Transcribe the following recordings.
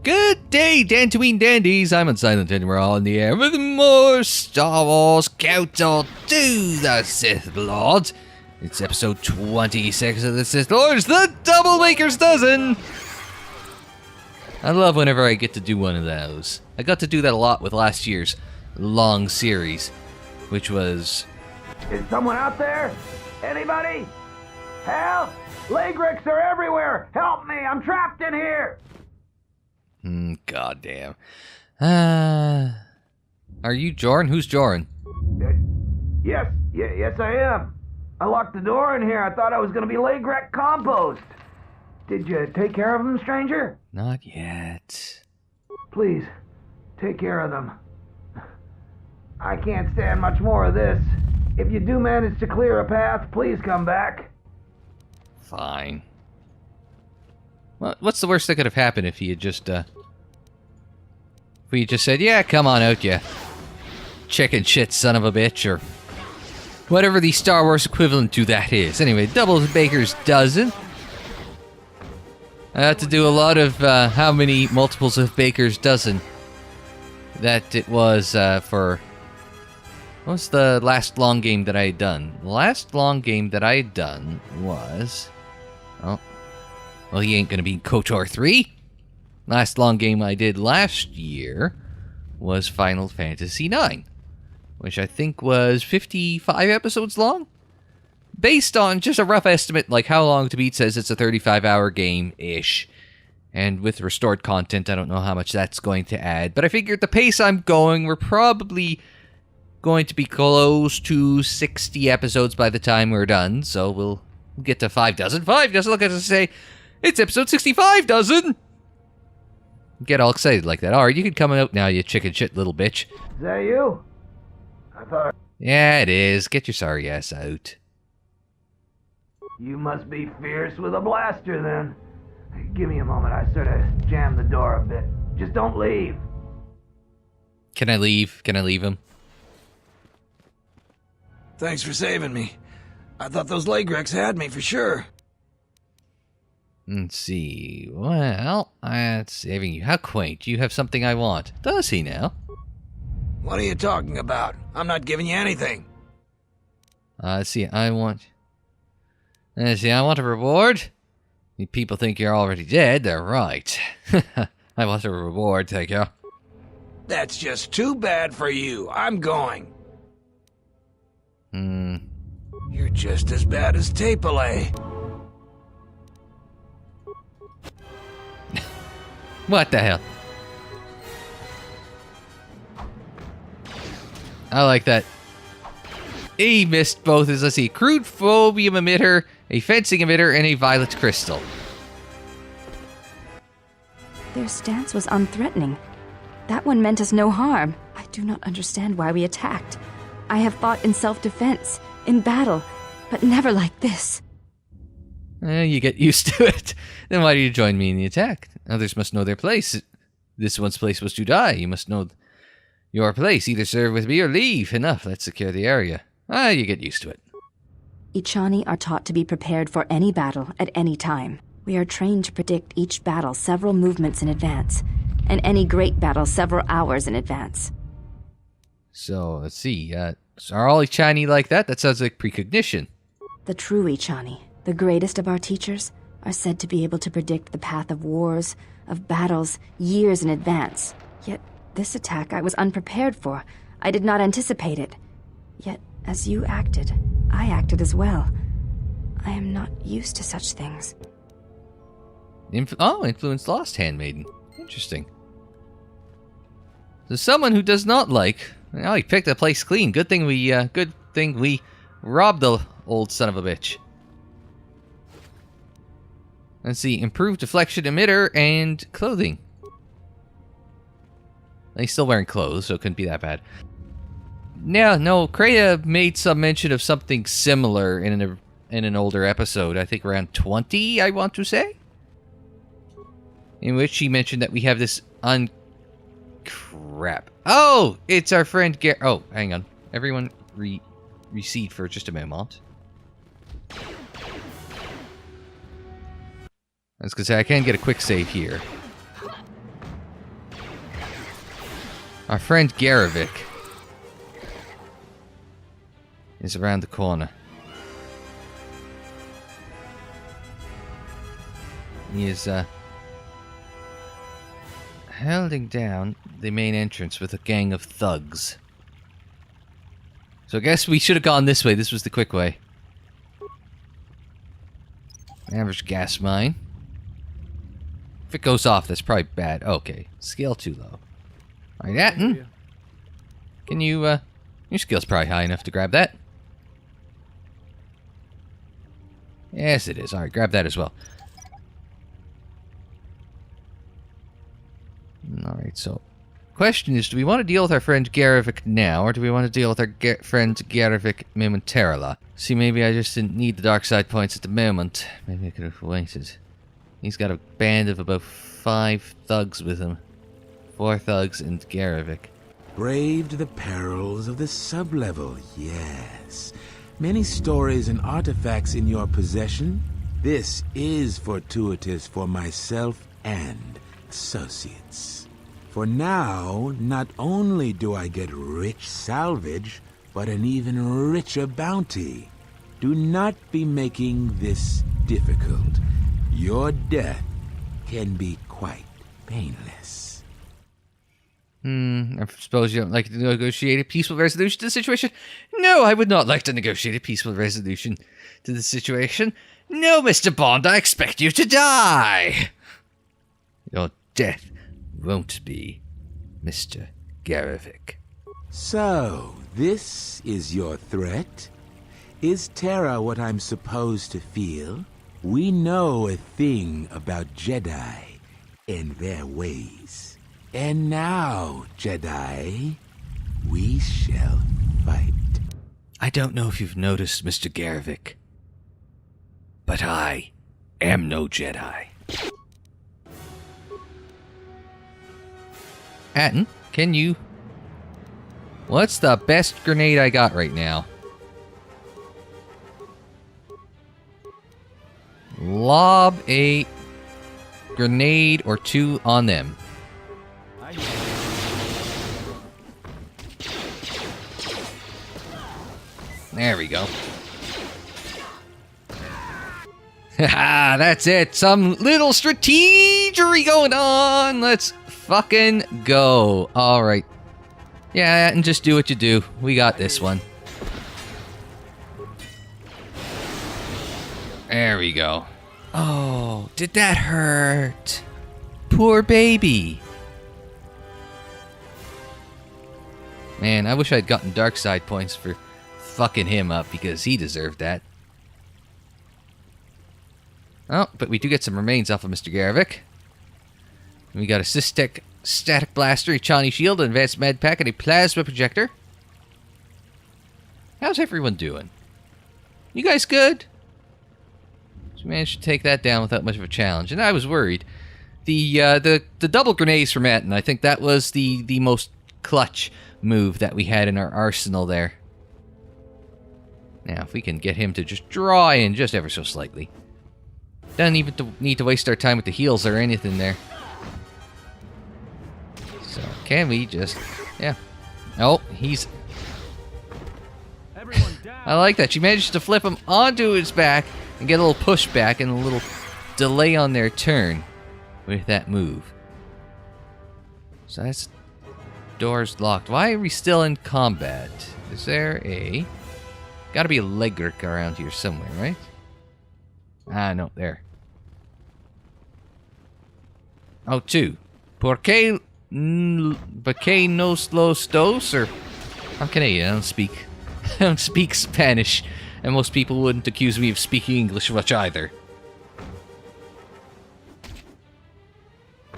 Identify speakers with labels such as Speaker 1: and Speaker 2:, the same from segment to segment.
Speaker 1: Good day, Dantooine dandies. I'm Unsilent and we're all in the air with more Star Wars KOTOR to the Sith Lord. It's episode 26 of the Sith Lords, the Double Maker's Dozen. I love whenever I get to do one of those. I got to do that a lot with last year's long series, which was...
Speaker 2: Is someone out there? Anybody? Help! Leg wrecks are everywhere! Help me! I'm trapped in here!
Speaker 1: Goddamn. Are you Joran? Who's Joran?
Speaker 2: Yes, I am. I locked the door in here. I thought I was gonna be leg wreck compost. Did you take care of them, stranger?
Speaker 1: Not yet.
Speaker 2: Please, take care of them. I can't stand much more of this. If you do manage to clear a path, please come back.
Speaker 1: Fine. Well, what's the worst that could have happened if he had just, if we just said, yeah, come on out, you chicken shit son of a bitch, or whatever the Star Wars equivalent to that is. Anyway, Double Baker's Dozen. I had to do a lot of, how many multiples of Baker's Dozen that it was, for... What was the last long game that I had done? The last long game that I had done was... Oh. Well, he ain't gonna be KOTOR 3. Last long game I did last year was Final Fantasy IX, which I think was 55 episodes long. Based on just a rough estimate, like how long to beat says it's a 35-hour game-ish. And with restored content, I don't know how much that's going to add. But I figured the pace I'm going, we're probably going to be close to 60 episodes by the time we're done. So we'll get to 5 dozen. 5 dozen, look at us say, it's episode 65 dozen! Get all excited like that. Alright, you can come out now, you chicken shit little bitch.
Speaker 2: Is that you? I thought...
Speaker 1: Yeah, it is. Get your sorry ass out.
Speaker 2: You must be fierce with a blaster, then. Give me a moment. I sort of jammed the door a bit. Just don't leave.
Speaker 1: Can I leave? Can I leave him?
Speaker 3: Thanks for saving me. I thought those leg wrecks had me for sure.
Speaker 1: Let's see. Well, that's saving you. How quaint. You have something I want. Does he now?
Speaker 3: What are you talking about? I'm not giving you anything.
Speaker 1: Let's see. I want a reward. You people think you're already dead. They're right. I want a reward, thank you.
Speaker 3: That's just too bad for you. I'm going. You're just as bad as Tapele.
Speaker 1: What the hell? I like that. He missed both his, let's see, crude phobium emitter, a fencing emitter, and a violet crystal.
Speaker 4: Their stance was unthreatening. That one meant us no harm. I do not understand why we attacked. I have fought in self-defense, in battle, but never like this.
Speaker 1: You get used to it. Then why do you join me in the attack? Others must know their place. This one's place was to die. You must know your place. Either serve with me or leave. Enough. Let's secure the area. You get used to it.
Speaker 4: Ichani are taught to be prepared for any battle at any time. We are trained to predict each battle several movements in advance, and any great battle several hours in advance.
Speaker 1: So, let's see. So are all Ichani like that? That sounds like precognition.
Speaker 4: The true Ichani, the greatest of our teachers, are said to be able to predict the path of wars, of battles, years in advance. Yet, this attack I was unprepared for. I did not anticipate it. Yet, as you acted, I acted as well. I am not used to such things.
Speaker 1: Influence lost handmaiden. Interesting. So someone who does not like... Oh, he picked the place clean. Good thing we robbed the old son of a bitch. Let's see. Improved deflection emitter and clothing. He's still wearing clothes, so it couldn't be that bad. Yeah, no, Kreia made some mention of something similar in an older episode. I think around 20, I want to say. In which she mentioned that we have this crap. Oh, it's our friend Oh, hang on. Everyone recede for just a moment. I was gonna say, I can get a quick save here. Our friend Gerevick is around the corner. He is holding down the main entrance with a gang of thugs. So I guess we should have gone this way. This was the quick way. Average gas mine. If it goes off, that's probably bad. Okay, skill too low. Alright, Atten. Can you, your skill's probably high enough to grab that. Yes, it is. Alright, grab that as well. Alright, so question is, do we want to deal with our friend Gerevick now, or do we want to deal with our friend Gerevick momentarily? See, maybe I just didn't need the dark side points at the moment. Maybe I could have waited. He's got a band of about 5 thugs with him. 4 thugs and Gerevick.
Speaker 5: Braved the perils of the sublevel, yes. Many stories and artifacts in your possession. This is fortuitous for myself and associates. For now, not only do I get rich salvage, but an even richer bounty. Do not be making this difficult. Your death can be quite painless.
Speaker 1: I suppose you don't like to negotiate a peaceful resolution to the situation? No, I would not like to negotiate a peaceful resolution to the situation. No, Mr. Bond, I expect you to die. Your death won't be, Mr. Gerevick.
Speaker 5: So, this is your threat? Is terror what I'm supposed to feel? We know a thing about Jedi and their ways. And now, Jedi, we shall fight.
Speaker 1: I don't know if you've noticed, Mr. Gerevick, but I am no Jedi. Atten, can you... What's the best grenade I got right now? Lob a grenade or 2 on them. There we go. Haha, that's it. Some little strategery going on. Let's fucking go. Alright. Yeah, and just do what you do. We got this one. There we go. Oh, did that hurt? Poor baby. Man, I wish I'd gotten dark side points for fucking him up, because he deserved that. Oh, but we do get some remains off of Mr. Gerevick. We got a static blaster, a Chani shield, an advanced med pack, and a plasma projector. How's everyone doing? You guys good? So we managed to take that down without much of a challenge, and I was worried. The double grenades from Atten, I think that was the most clutch move that we had in our arsenal there. Now, if we can get him to just draw in just ever so slightly. Doesn't even need to waste our time with the heals or anything there. So, can we just... Yeah. Oh, he's... I like that. She managed to flip him onto his back and get a little pushback and a little delay on their turn with that move. So that's... Door's locked. Why are we still in combat? Is there a... Gotta be a Legric around here somewhere, right? Ah, no, there. Oh, 2. Por qué nos los dos? Or... I'm Canadian, I don't speak Spanish. And most people wouldn't accuse me of speaking English much either.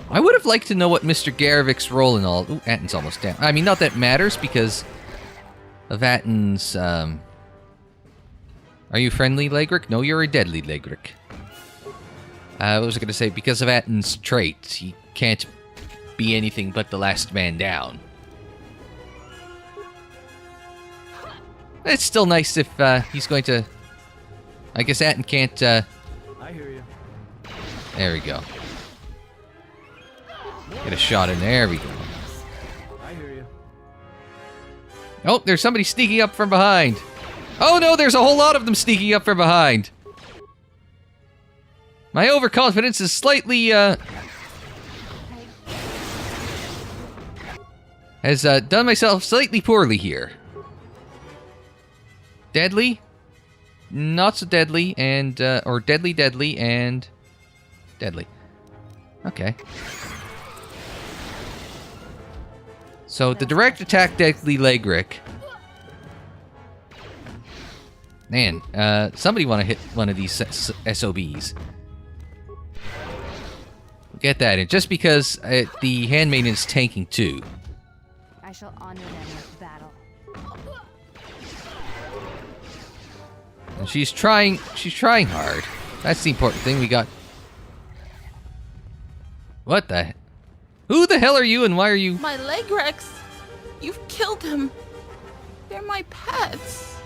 Speaker 1: I would have liked to know what Mr. Gerevick's role in all... Ooh, Atten's almost down. I mean, not that it matters, because of Atten's, Are you friendly, Legric? No, you're a deadly Legric. What was I going to say? Because of Atten's trait, he can't be anything but the last man down. It's still nice if he's going to... I guess Atten can't... I hear you. There we go. Get a shot in there. We go.
Speaker 6: I hear you.
Speaker 1: Oh, there's somebody sneaking up from behind. Oh no, there's a whole lot of them sneaking up from behind. My overconfidence is slightly, has done myself slightly poorly here. Deadly? Not so deadly, and, or deadly, and deadly. Okay. So, the direct attack deadly Legrick. Man, somebody want to hit one of these SOBs. Get that in, just because the handmaiden is tanking too.
Speaker 4: I shall honor them with battle.
Speaker 1: And she's trying hard. That's the important thing. We got... What the... Who the hell are you and why are you...
Speaker 6: My Legrex! You've killed them! They're my pets!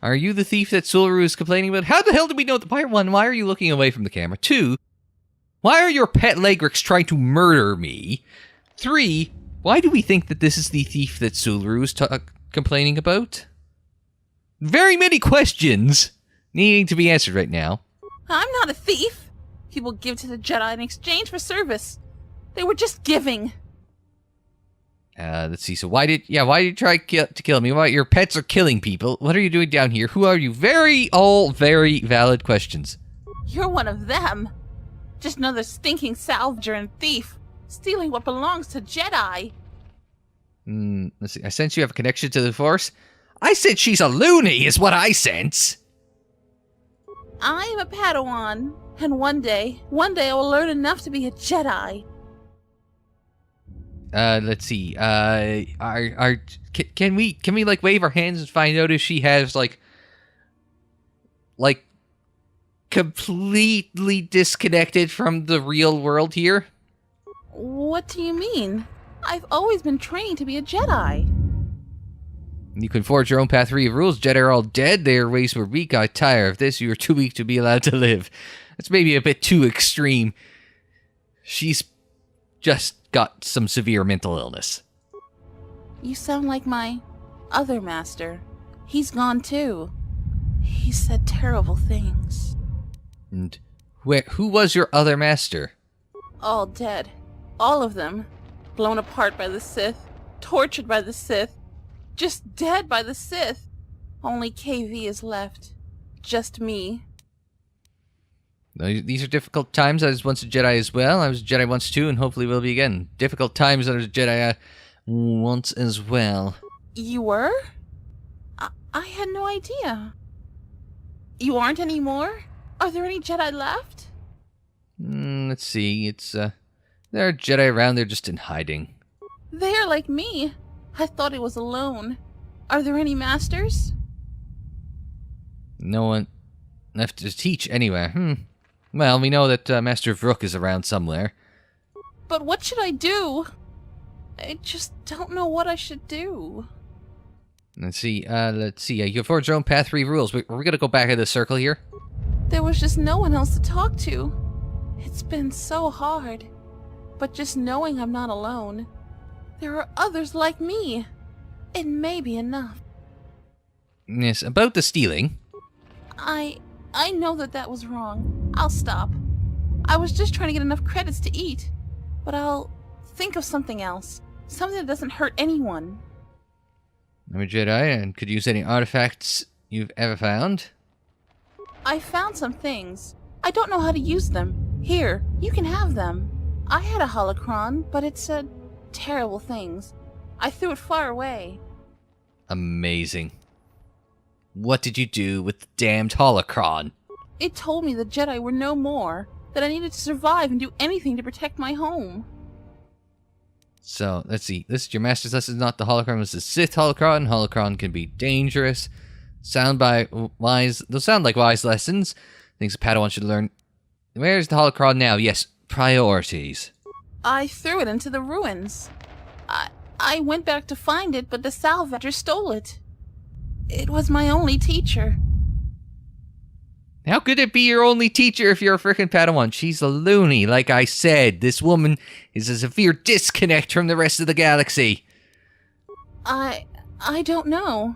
Speaker 1: Are you the thief that Sularu is complaining about? How the hell do we know that? One, why are you looking away from the camera? 2, why are your pet Legrex trying to murder me? 3, why do we think that this is the thief that Sularu is complaining about? Very many questions needing to be answered right now.
Speaker 6: I'm not a thief! People give to the Jedi in exchange for service. They were just giving.
Speaker 1: Let's see. So why did you try to kill me? Why your pets are killing people? What are you doing down here? Who are you? All very valid questions.
Speaker 6: You're one of them. Just another stinking salvager and thief, stealing what belongs to Jedi.
Speaker 1: Let's see. I sense you have a connection to the Force. I said she's a loony, is what I sense.
Speaker 6: I'm a Padawan, and one day I will learn enough to be a Jedi.
Speaker 1: Let's see. Can we like wave our hands and find out if she has like completely disconnected from the real world here?
Speaker 6: What do you mean? I've always been trained to be a Jedi.
Speaker 1: You can forge your own path free of rules. Jedi are all dead. Their ways were weak. I tire of this. You are too weak to be allowed to live. That's maybe a bit too extreme. She's just got some severe mental illness.
Speaker 6: You sound like my other master. He's gone too. He said terrible things.
Speaker 1: And who was your other master?
Speaker 6: All dead. All of them. Blown apart by the Sith. Tortured by the Sith. Just dead by the Sith. Only KV is left. Just me.
Speaker 1: These are difficult times. I was once a Jedi as well. I was a Jedi once too, and hopefully will be again. Difficult times. I was a Jedi once as well.
Speaker 6: You were? I had no idea. You aren't anymore? Are there any Jedi left?
Speaker 1: Let's see. There are Jedi around. They're just in hiding.
Speaker 6: They're like me. I thought it was alone. Are there any masters?
Speaker 1: No one left to teach anywhere. Well, we know that Master Vrook is around somewhere.
Speaker 6: But what should I do? I just don't know what I should do.
Speaker 1: Let's see. You can forge your own path free rules. We're gonna go back in the circle here.
Speaker 6: There was just no one else to talk to. It's been so hard. But just knowing I'm not alone. There are others like me. It may be enough.
Speaker 1: Yes, about the stealing.
Speaker 6: I know that was wrong. I'll stop. I was just trying to get enough credits to eat. But I'll think of something else. Something that doesn't hurt anyone.
Speaker 1: I'm a Jedi and could use any artifacts you've ever found.
Speaker 6: I found some things. I don't know how to use them. Here, you can have them. I had a holocron, but it said terrible things. I threw it far away.
Speaker 1: Amazing. What did you do with the damned holocron?
Speaker 6: It told me the Jedi were no more, that I needed to survive and do anything to protect my home.
Speaker 1: So, let's see. This is your master's lesson, not the holocron. This is Sith holocron. Holocron can be dangerous. They'll sound like wise lessons. Things a Padawan should learn. Where's the holocron now? Yes, priorities.
Speaker 6: I threw it into the ruins. I went back to find it, but the salvager stole it. It was my only teacher.
Speaker 1: How could it be your only teacher if you're a frickin' Padawan? She's a loony, like I said. This woman is a severe disconnect from the rest of the galaxy.
Speaker 6: I don't know.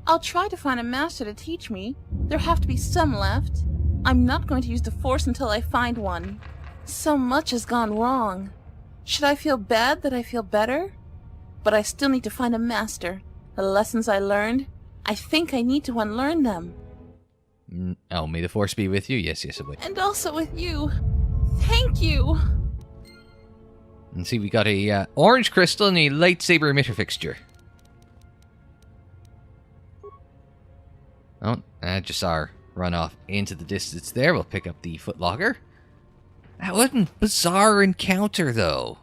Speaker 6: I'll try to find a master to teach me. There have to be some left. I'm not going to use the Force until I find one. So much has gone wrong. Should I feel bad that I feel better? But I still need to find a master. The lessons I learned, I think I need to unlearn them.
Speaker 1: Oh, may the Force be with you? Yes, yes, it would.
Speaker 6: And also with you. Thank you.
Speaker 1: And see, we got a orange crystal and a lightsaber emitter fixture. Oh, I just saw her run off into the distance there. We'll pick up the footlocker. That wasn't a bizarre encounter, though.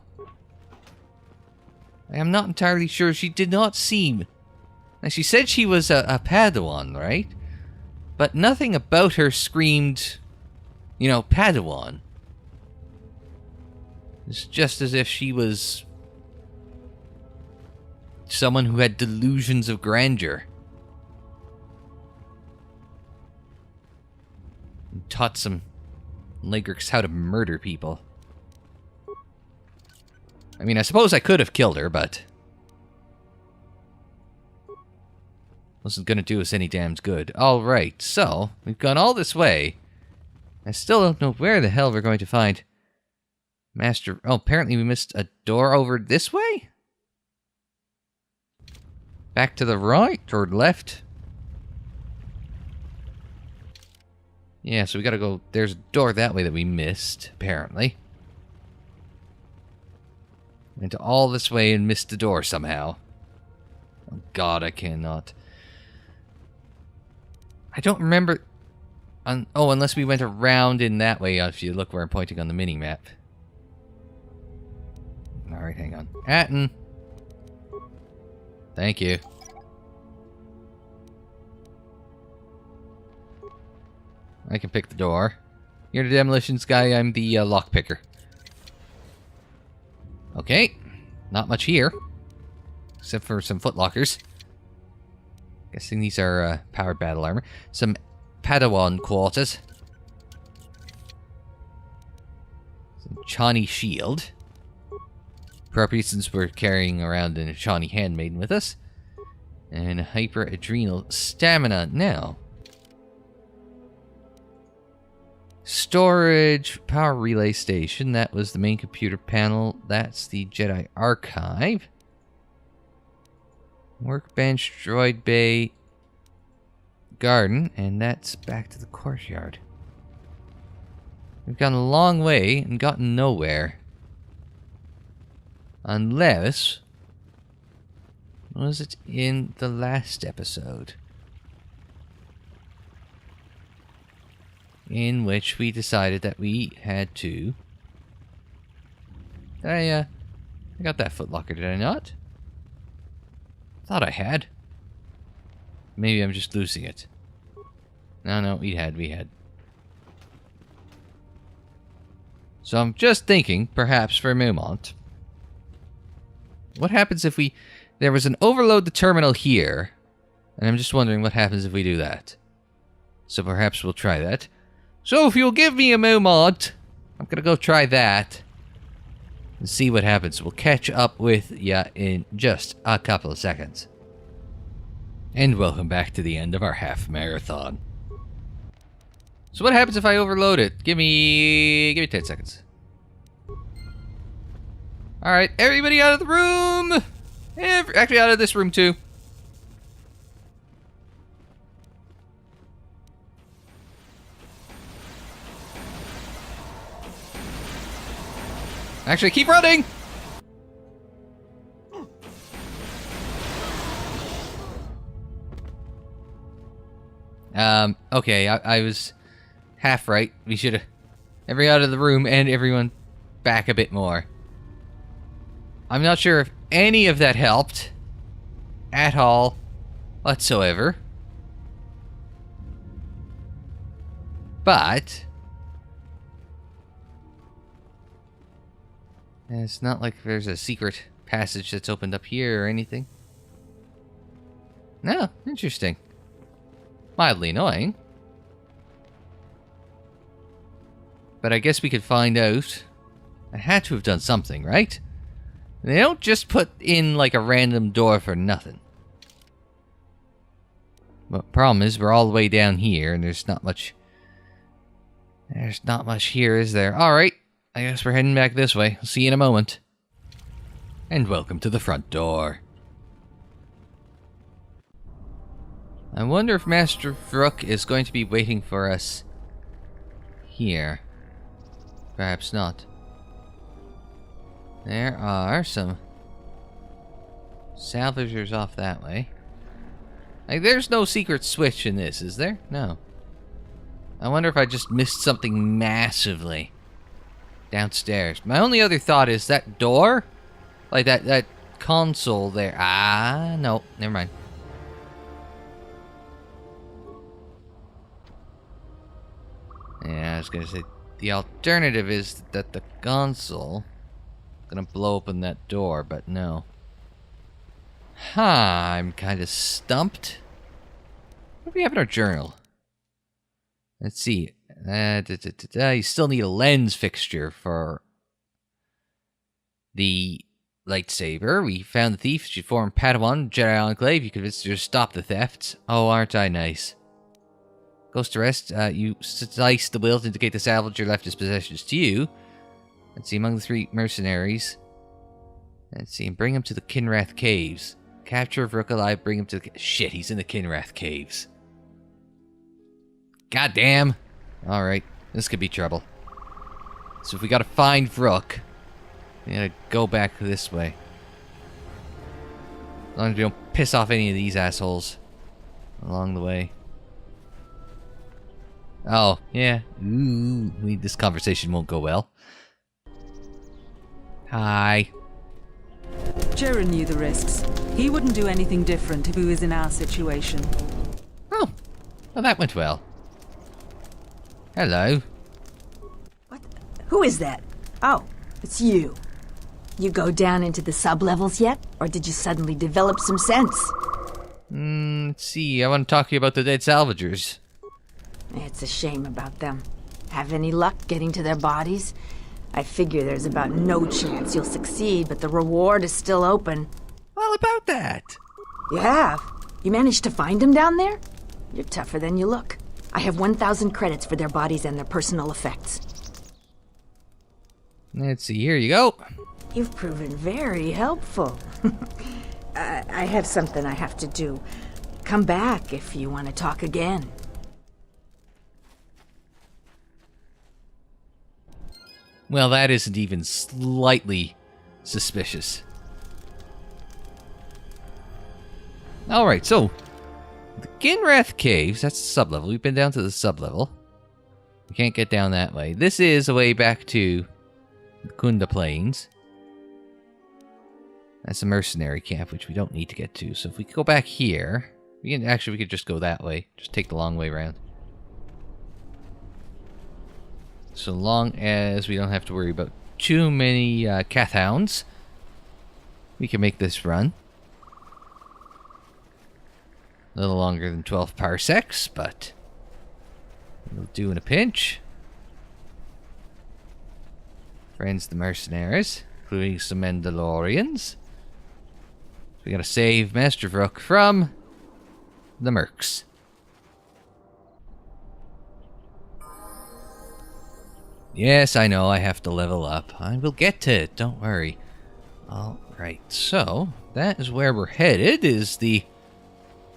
Speaker 1: I am not entirely sure. She did not seem... Now, she said she was a Padawan, right? But nothing about her screamed, you know, Padawan. It's just as if she was someone who had delusions of grandeur. And taught some Lagrix how to murder people. I mean, I suppose I could have killed her, but... wasn't gonna do us any damn good. Alright, so, we've gone all this way. I still don't know where the hell we're going to find Master... Oh, apparently we missed a door over this way? Back to the right or left? Yeah, so we gotta go... There's a door that way that we missed, apparently. Went all this way and missed the door somehow. Oh god, I cannot. I don't remember... Oh, unless we went around in that way, if you look where I'm pointing on the mini-map. Alright, hang on. Atten! Thank you. I can pick the door. You're the demolitions guy, I'm the lockpicker. Okay. Not much here. Except for some footlockers. Guessing these are powered battle armor. Some Padawan quarters. Some Chani shield. Property since we're carrying around a Chani handmaiden with us. And a hyper adrenal stamina now. Storage power relay station. That was the main computer panel. That's the Jedi archive. Workbench, droid bay, garden, and that's back to the courtyard. We've gone a long way and gotten nowhere. Unless... was it in the last episode? In which we decided that we had to... I got that footlocker, did I not? Thought I had. Maybe I'm just losing it. No, we had. So I'm just thinking, perhaps for Mumont. What happens if we... There was an overload the terminal here. And I'm just wondering what happens if we do that. So perhaps we'll try that. So if you'll give me a Mumont, I'm gonna go try that. And see what happens. We'll catch up with ya in just a couple of seconds. And welcome back to the end of our half marathon. So what happens if I overload it? Give me 10 seconds. Alright, everybody out of the room! Actually, out of this room too. Actually, keep running! Okay, I was half right. We should have... Everyone out of the room and everyone back a bit more. I'm not sure if any of that helped. At all. Whatsoever. But... it's not like there's a secret passage that's opened up here or anything. No, interesting. Mildly annoying. But I guess we could find out. I had to have done something, right? They don't just put in like a random door for nothing. But problem is, we're all the way down here, and there's not much... There's not much here, is there? Alright, I guess we're heading back this way. I'll see you in a moment. And welcome to the front door. I wonder if Master Vrook is going to be waiting for us here. Perhaps not. There are some salvagers off that way. Like, there's no secret switch in this, is there? No. I wonder if I just missed something massively downstairs. My only other thought is that door? Like that console there. Ah, no. Never mind. Yeah, I was gonna say, the alternative is that the console gonna blow open that door, but no. I'm kind of stumped. What do we have in our journal? Let's see. You still need a lens fixture for the lightsaber. We found the thief. She formed Padawan, Jedi Enclave. You convinced her to stop the thefts. Oh, aren't I nice? Ghost arrest. You slice the will to indicate the salvager left his possessions to you. Let's see. Among the 3 mercenaries. Let's see. Bring him to the Kinrath Caves. Capture Vrook alive. Bring him to the... Shit, he's in the Kinrath Caves. Goddamn. Alright. This could be trouble. So if we gotta find Vrook, we gotta go back this way. As long as we don't piss off any of these assholes along the way. Oh, yeah. Ooh, this conversation won't go well. Hi.
Speaker 7: Jaren knew the risks. He wouldn't do anything different if he was in our situation.
Speaker 1: Oh, well that went well. Hello.
Speaker 8: What? Who is that? Oh, it's you. You go down into the sub-levels yet? Or did you suddenly develop some sense?
Speaker 1: Let's see. I want to talk to you about the dead salvagers.
Speaker 8: It's a shame about them. Have any luck getting to their bodies? I figure there's about no chance you'll succeed, but the reward is still open.
Speaker 1: Well, about that.
Speaker 8: You have? You managed to find them down there? You're tougher than you look. I have 1,000 credits for their bodies and their personal effects.
Speaker 1: Let's see. Here you go.
Speaker 8: You've proven very helpful. I have something I have to do. Come back if you want to talk again.
Speaker 1: Well, that isn't even slightly suspicious. Alright, so the Kinrath Caves, that's the sub-level. We've been down to the sub-level. We can't get down that way. This is a way back to the Khoonda Plains. That's a mercenary camp, which we don't need to get to. So if we go back here, we could just go that way. Just take the long way around. So long as we don't have to worry about too many Kath hounds, we can make this run. A little longer than 12 parsecs, but we'll do in a pinch. Friends the Mercenaries, including some Mandalorians. We gotta save Master Vrook from the Mercs. Yes, I know, I have to level up. I will get to it, don't worry. Alright, so that is where we're headed, is the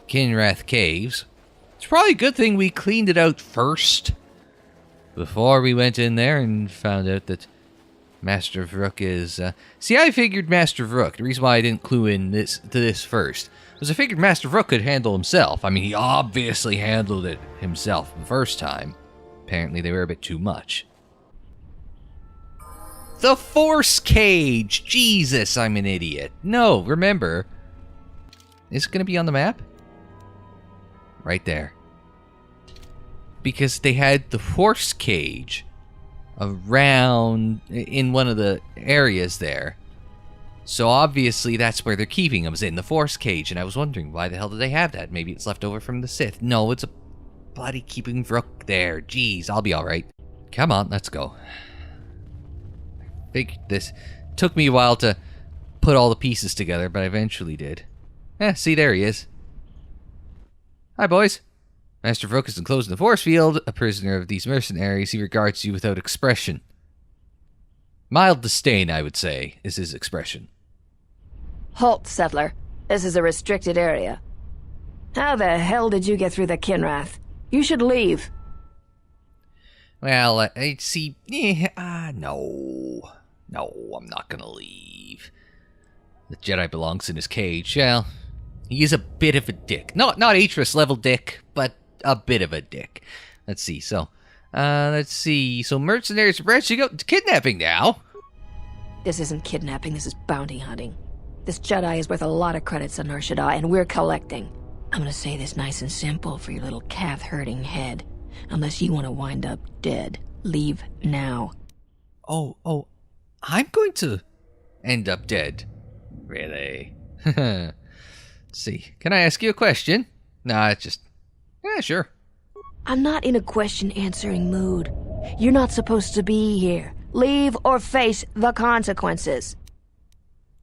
Speaker 1: Kinrath Caves. It's probably a good thing we cleaned it out first, before we went in there and found out that Master Vrook is... See, I figured Master Vrook, the reason why I didn't clue in to this first, was I figured Master Vrook could handle himself. I mean, he obviously handled it himself the first time. Apparently they were a bit too much. The Force Cage! Jesus, I'm an idiot. No, remember. Is it going to be on the map? Right there. Because they had the Force Cage around in one of the areas there. So obviously that's where they're keeping him, is in the Force Cage. And I was wondering, why the hell did they have that? Maybe it's left over from the Sith. No, it's a bloody keeping Vrook there. Jeez, I'll be alright. Come on, let's go. This took me a while to put all the pieces together, but I eventually did. See, there he is. Hi, boys. Master Vrook is enclosed in the force field, a prisoner of these mercenaries. He regards you without expression. Mild disdain, I would say, is his expression.
Speaker 9: Halt, settler. This is a restricted area. How the hell did you get through the Kinrath? You should leave.
Speaker 1: Well, see, no, I'm not gonna leave. The Jedi belongs in his cage. Well, he is a bit of a dick. Not Atris level dick, but a bit of a dick. Let's see. So mercenaries are branching out into kidnapping now.
Speaker 9: This isn't kidnapping. This is bounty hunting. This Jedi is worth a lot of credits on Nar Shaddaa, and we're collecting. I'm gonna say this nice and simple for your little calf-hurting head. Unless you want to wind up dead, leave now.
Speaker 1: Oh, I'm going to end up dead. Really? Let's see. Can I ask you a question? Nah, it's just... Yeah, sure.
Speaker 9: I'm not in a question-answering mood. You're not supposed to be here. Leave or face the consequences.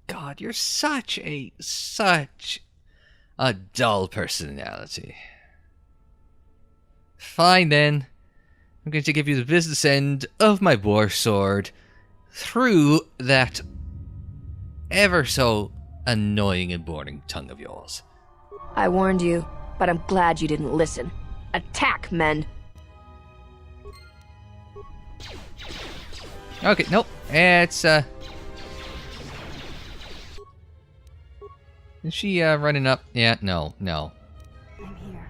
Speaker 1: God, you're such a dull personality. Fine then. I'm going to give you the business end of my war sword through that ever so annoying and boring tongue of yours.
Speaker 9: I warned you, but I'm glad you didn't listen. Attack, men!
Speaker 1: Okay, nope. It's, Is she, running up? Yeah, no.
Speaker 8: I'm here.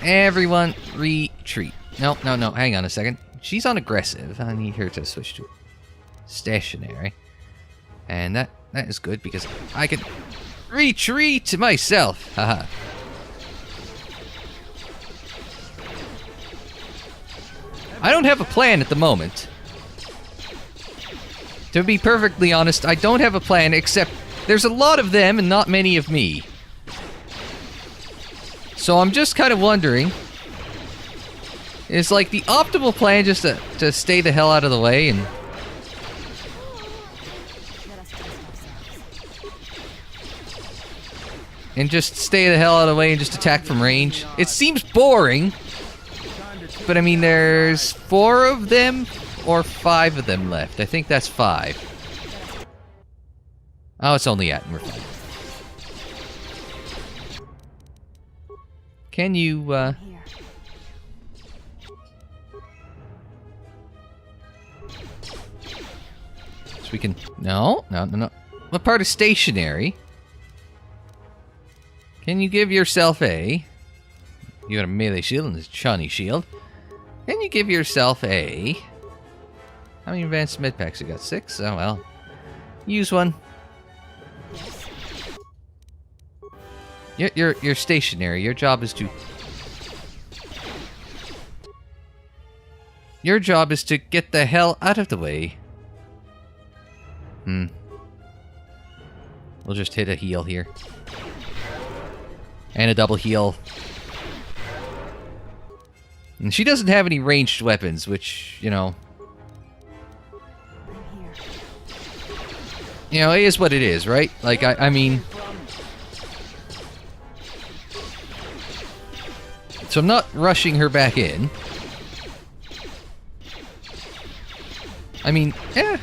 Speaker 1: Everyone, retreat. No, hang on a second. She's on aggressive. I need her to switch to stationary. And that is good because I can retreat myself. Haha. I don't have a plan at the moment. To be perfectly honest, I don't have a plan except there's a lot of them and not many of me. So I'm just kind of wondering, is like the optimal plan just to stay the hell out of the way and... And just stay the hell out of the way and just attack from range? It seems boring, but I mean there's 4 of them or 5 of them left. I think that's 5. Oh, it's only at, we're fine. Can you, So we can... No. What part is stationary? Can you give yourself a... You got a melee shield and a Chani shield. Can you give yourself a... How many advanced med packs you got? 6? Oh, well. Use one. You're stationary. Your job is to... Your job is to get the hell out of the way. We'll just hit a heal here. And a double heal. And she doesn't have any ranged weapons, which, you know... You know, it is what it is, right? Like, I mean... So I'm not rushing her back in. I mean, yeah.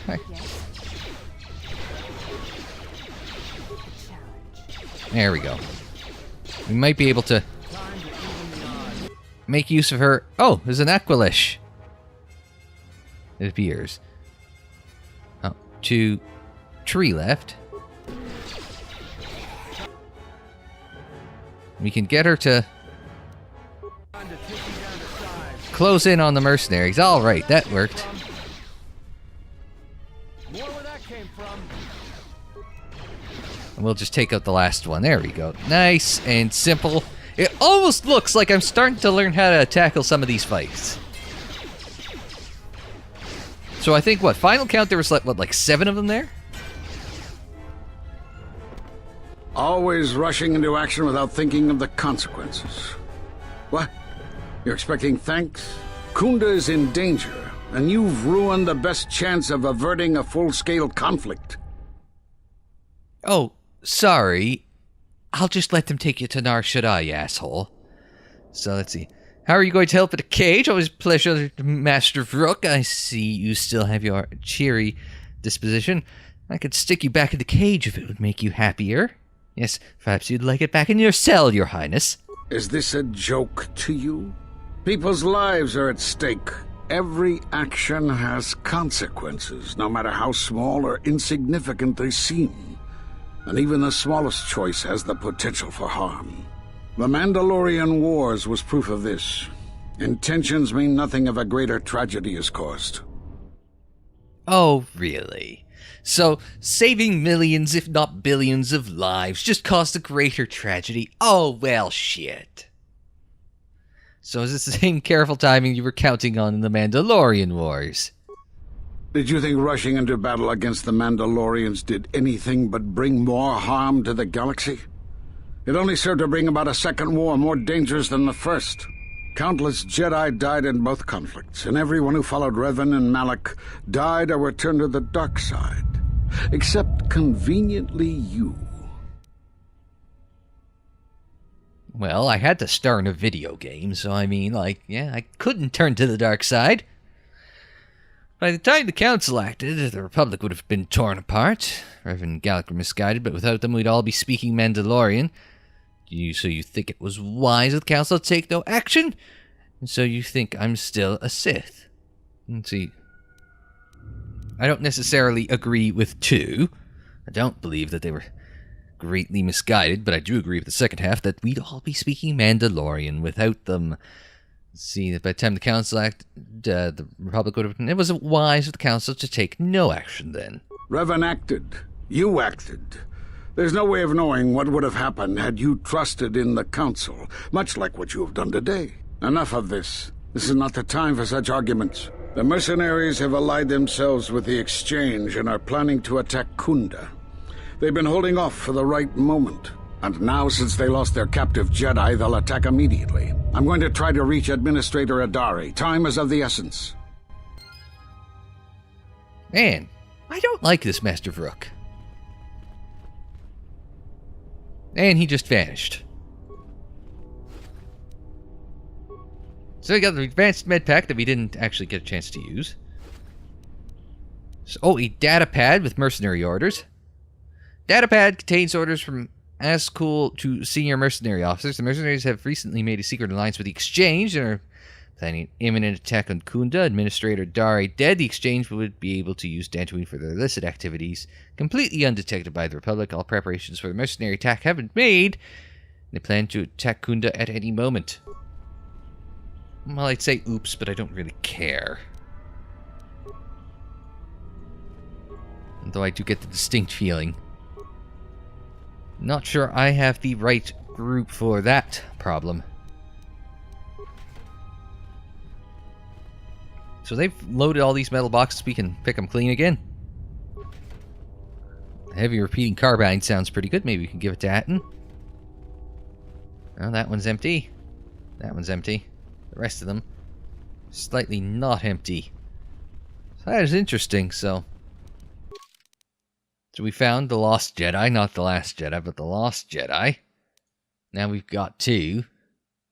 Speaker 1: There we go. We might be able to make use of her. Oh, there's an Aqualish. It appears. Oh, 2 tree left. We can get her to close in on the mercenaries. All right, that worked. And we'll just take out the last one. There we go. Nice and simple. It almost looks like I'm starting to learn how to tackle some of these fights. So I think, what, final count there was like 7 of them there?
Speaker 10: Always rushing into action without thinking of the consequences. What? You're expecting thanks? Khoonda is in danger, and you've ruined the best chance of averting a full-scale conflict.
Speaker 1: Oh, sorry. I'll just let them take you to Nar Shaddaa, you asshole. So let's see. How are you going to help at the cage? Always a pleasure, Master Vrook. I see you still have your cheery disposition. I could stick you back in the cage if it would make you happier. Yes, perhaps you'd like it back in your cell, Your Highness.
Speaker 10: Is this a joke to you? People's lives are at stake. Every action has consequences, no matter how small or insignificant they seem. And even the smallest choice has the potential for harm. The Mandalorian Wars was proof of this. Intentions mean nothing if a greater tragedy is caused.
Speaker 1: Oh, really? So, saving millions, if not billions of lives just caused a greater tragedy? Oh, well, shit. So is this the same careful timing you were counting on in the Mandalorian Wars?
Speaker 10: Did you think rushing into battle against the Mandalorians did anything but bring more harm to the galaxy? It only served to bring about a second war more dangerous than the first. Countless Jedi died in both conflicts, and everyone who followed Revan and Malak died or returned to the dark side. Except, conveniently, you.
Speaker 1: Well, I had to star in a video game, so I mean, yeah, I couldn't turn to the dark side. By the time the Council acted, the Republic would have been torn apart. Revan and Gallic were misguided, but without them we'd all be speaking Mandalorian. So you think it was wise of the Council to take no action? And so you think I'm still a Sith? And see, I don't necessarily agree with 2. I don't believe that they were greatly misguided, but I do agree with the second half that we'd all be speaking Mandalorian without them. See, by the time the Council acted, the Republic would have... It wasn't wise of the Council to take no action then.
Speaker 10: Revan acted. You acted. There's no way of knowing what would have happened had you trusted in the Council, much like what you have done today. Enough of this. This is not the time for such arguments. The Mercenaries have allied themselves with the Exchange and are planning to attack Khoonda. They've been holding off for the right moment. And now, since they lost their captive Jedi, they'll attack immediately. I'm going to try to reach Administrator Adari. Time is of the essence.
Speaker 1: Man, I don't like this Master Vrook. And he just vanished. So we got the advanced med pack that we didn't actually get a chance to use. So, a data pad with mercenary orders. Data pad contains orders from Ascool to senior mercenary officers. The mercenaries have recently made a secret alliance with the Exchange and are planning an imminent attack on Khoonda. Administrator Dari dead. The Exchange would be able to use Dantooine for their illicit activities, completely undetected by the Republic. All preparations for the mercenary attack have been made. They plan to attack Khoonda at any moment. Well, I'd say oops, but I don't really care. Though I do get the distinct feeling. Not sure I have the right group for that problem. So they've loaded all these metal boxes. We can pick them clean again. Heavy repeating carbine sounds pretty good. Maybe we can give it to Atton. Oh, that one's empty. That one's empty. The rest of them slightly not empty. So that is interesting. So we found the Lost Jedi, not the Last Jedi, but the Lost Jedi. Now we've got 2.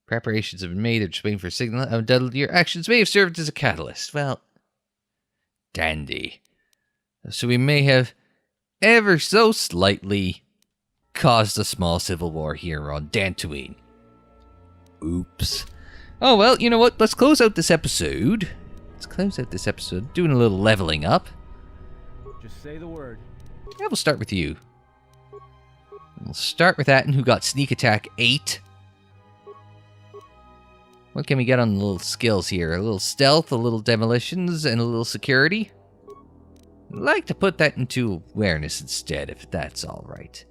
Speaker 1: Preparations have been made. They're just waiting for a signal. Undoubtedly, your actions may have served as a catalyst. Well, dandy. So we may have ever so slightly caused a small civil war here on Dantooine. Oops. Oh, well, you know what? Let's close out this episode. Doing a little leveling up.
Speaker 11: Just say the word.
Speaker 1: Yeah, we'll start with you. We'll start with Atton, who got Sneak Attack 8. What can we get on the little skills here? A little stealth, a little demolitions, and a little security? I'd like to put that into awareness instead, if that's alright.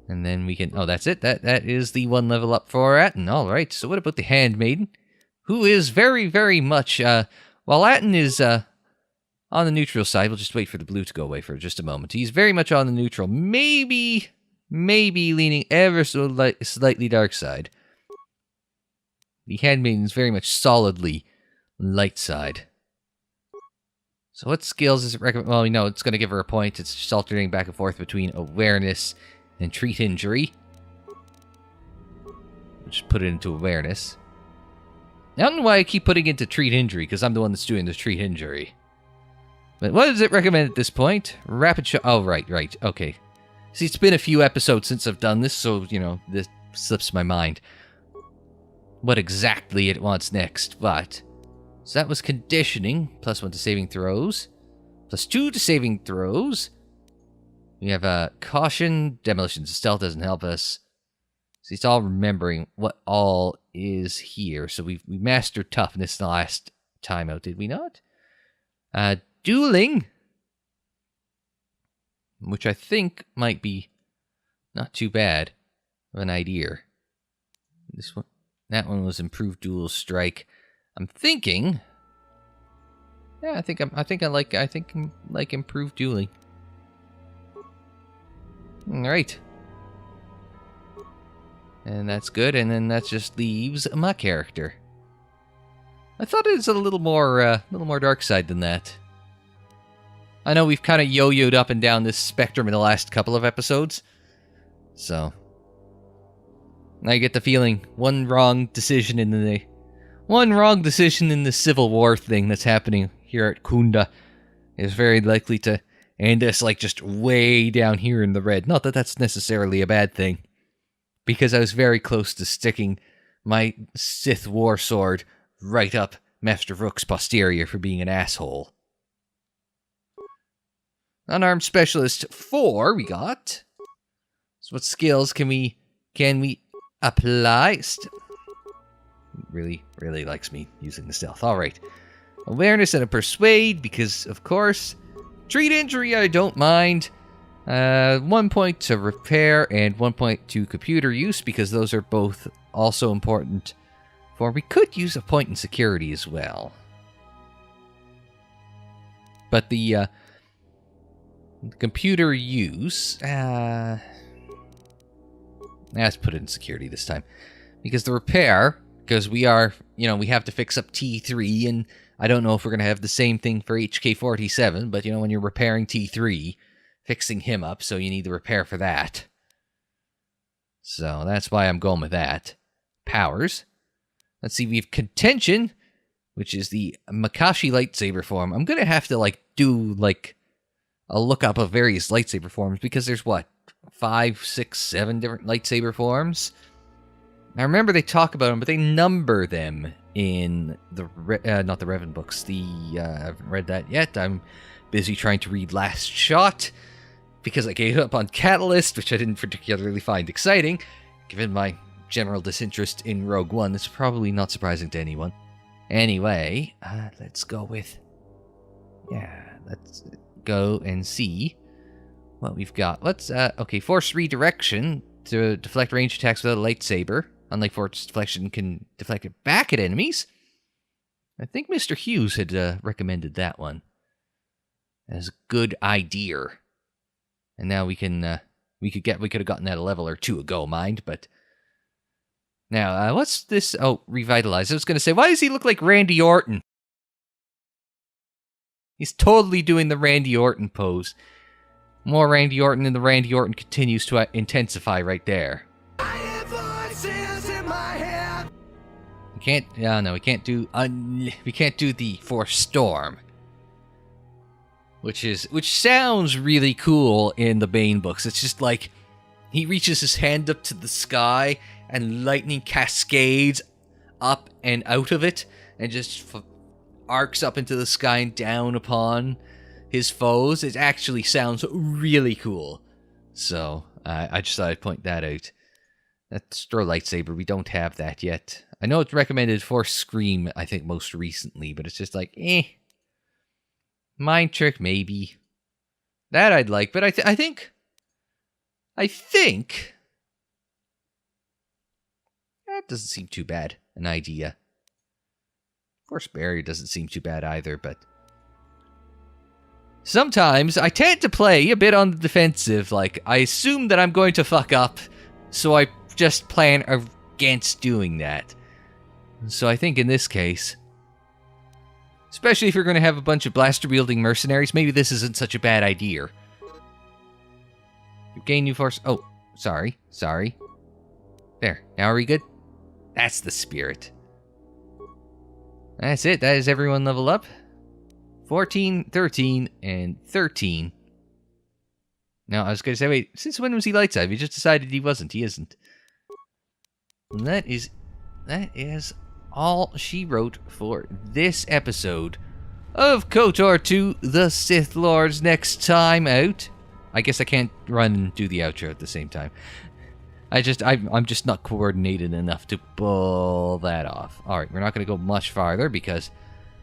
Speaker 1: And then we can... Oh, that's it. That is the 1 level up for Atton. Alright, so what about the Handmaiden? Who is very, very much... while Atton is on the neutral side, we'll just wait for the blue to go away for just a moment. He's very much on the neutral. Maybe leaning ever so slightly dark side. The Handmaiden is very much solidly light side. So what skills is it recommend? Well, we know it's going to give her a point. It's just alternating back and forth between awareness and treat injury. Just put it into awareness. I don't know why I keep putting it into treat injury, because I'm the one that's doing the treat injury. But what does it recommend at this point? Rapid shot. Oh, right. Okay. See, it's been a few episodes since I've done this, so, you know, this slips my mind what exactly it wants next. But, so that was conditioning. +1 to saving throws. +2 to saving throws. We have caution. Demolition to stealth doesn't help us. See, it's all remembering what all is here. So we mastered toughness the last time out, did we not? Dueling, which I think might be not too bad of an idea. This one, that one was improved dual strike. I'm thinking, yeah, I think I like improved dueling. All right. And that's good, and then that just leaves my character. I thought it was a little more dark side than that. I know we've kind of yo-yoed up and down this spectrum in the last couple of episodes. So, I get the feeling one wrong decision in the Civil War thing that's happening here at Khoonda is very likely to end us like just way down here in the red. Not that that's necessarily a bad thing, because I was very close to sticking my Sith War Sword right up Master Vrook's posterior for being an asshole. Unarmed Specialist 4 we got. So what skills can we apply? Really likes me using the stealth. Alright. Awareness and a Persuade, because of course. Treat injury I don't mind. 1 point to repair and 1 point to computer use, because those are both also important. For we could use a point in security as well. But the computer use, let's put it in security this time. Because the repair, because we are, we have to fix up T3, and I don't know if we're going to have the same thing for HK-47, but when you're repairing T3, fixing him up, so you need the repair for that. So that's why I'm going with that. Powers. Let's see, we have Contention, which is the Makashi lightsaber form. I'm going to have to, do, a lookup of various lightsaber forms, because there's, 5, 6, 7 different lightsaber forms? I remember they talk about them, but they number them in the, not the Revan books. I haven't read that yet. I'm busy trying to read Last Shot, because I gave up on Catalyst, which I didn't particularly find exciting. Given my general disinterest in Rogue One, it's probably not surprising to anyone. Anyway, let's go with... let's go and see what we've got. Let's, Force Redirection to deflect range attacks without a lightsaber. Unlike Force Deflection, can deflect it back at enemies. I think Mr. Hughes had recommended that one as a good idea. And now we can, we could have gotten that a level or two ago, mind, but... Now, what's this? Oh, Revitalize. I was going to say, why does he look like Randy Orton? He's totally doing the Randy Orton pose. More Randy Orton, and the Randy Orton continues to intensify right there. We can't, we can't do the Force Storm. Which sounds really cool in the Bane books. It's just like, he reaches his hand up to the sky, and lightning cascades up and out of it, and just arcs up into the sky and down upon his foes. It actually sounds really cool. So, I just thought I'd point that out. That's Throw Lightsaber, we don't have that yet. I know it's recommended for Scream, I think, most recently, but it's just like, Mind Trick, maybe. That I'd like, but I think... That doesn't seem too bad, an idea. Force Barrier doesn't seem too bad either, but... Sometimes I tend to play a bit on the defensive, I assume that I'm going to fuck up, so I just plan against doing that. So I think in this case... Especially if you're going to have a bunch of blaster-wielding mercenaries, maybe this isn't such a bad idea. You gain new force... Oh, sorry. There, now are we good? That's the spirit. That's it, that is everyone level up. 14, 13, and 13. Now, I was going to say, wait, since when was he light side? We just decided he wasn't. He isn't. And that is all she wrote for this episode of KOTOR 2, The Sith Lords Next Time Out. I guess I can't run and do the outro at the same time. I'm just not coordinated enough to pull that off. Alright, we're not going to go much farther because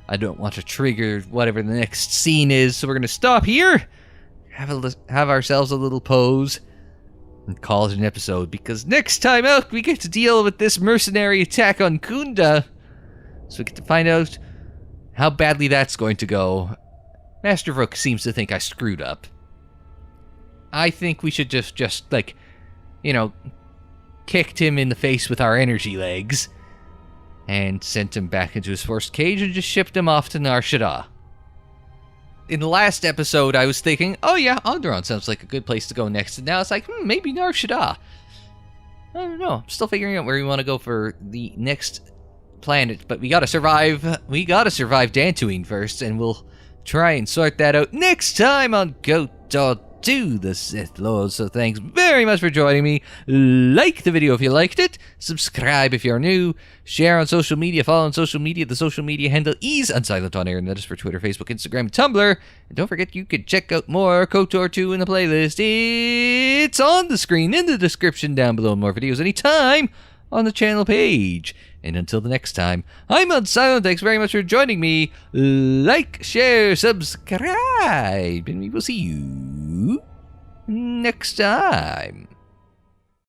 Speaker 1: I don't want to trigger whatever the next scene is, so we're going to stop here, have ourselves a little pose, and call it an episode, because next time out we get to deal with this mercenary attack on Khoonda, so we get to find out how badly that's going to go. Master Vrook seems to think I screwed up. I think we should just like, you know, kicked him in the face with our energy legs and sent him back into his first cage and just shipped him off to Nar Shaddaa. In the last episode, I was thinking, oh yeah, Onderon sounds like a good place to go next, and now it's like, maybe Nar Shaddaa. I don't know, I'm still figuring out where we want to go for the next planet, but we gotta survive Dantooine first, and we'll try and sort that out next time on KOTOR 2, The Sith Lords. So thanks very much for joining me. Like the video if you liked it, subscribe if you're new, share on social media, follow on social media. The social media handle is Unsilent on air, and that is for Twitter, Facebook, Instagram, and Tumblr. And don't forget, you can check out more KOTOR 2 in the playlist. It's on the screen in the description down below. More videos anytime on the channel page. And until the next time, I'm Unsilent. Thanks very much for joining me. Like, share, subscribe, and we will see you next time.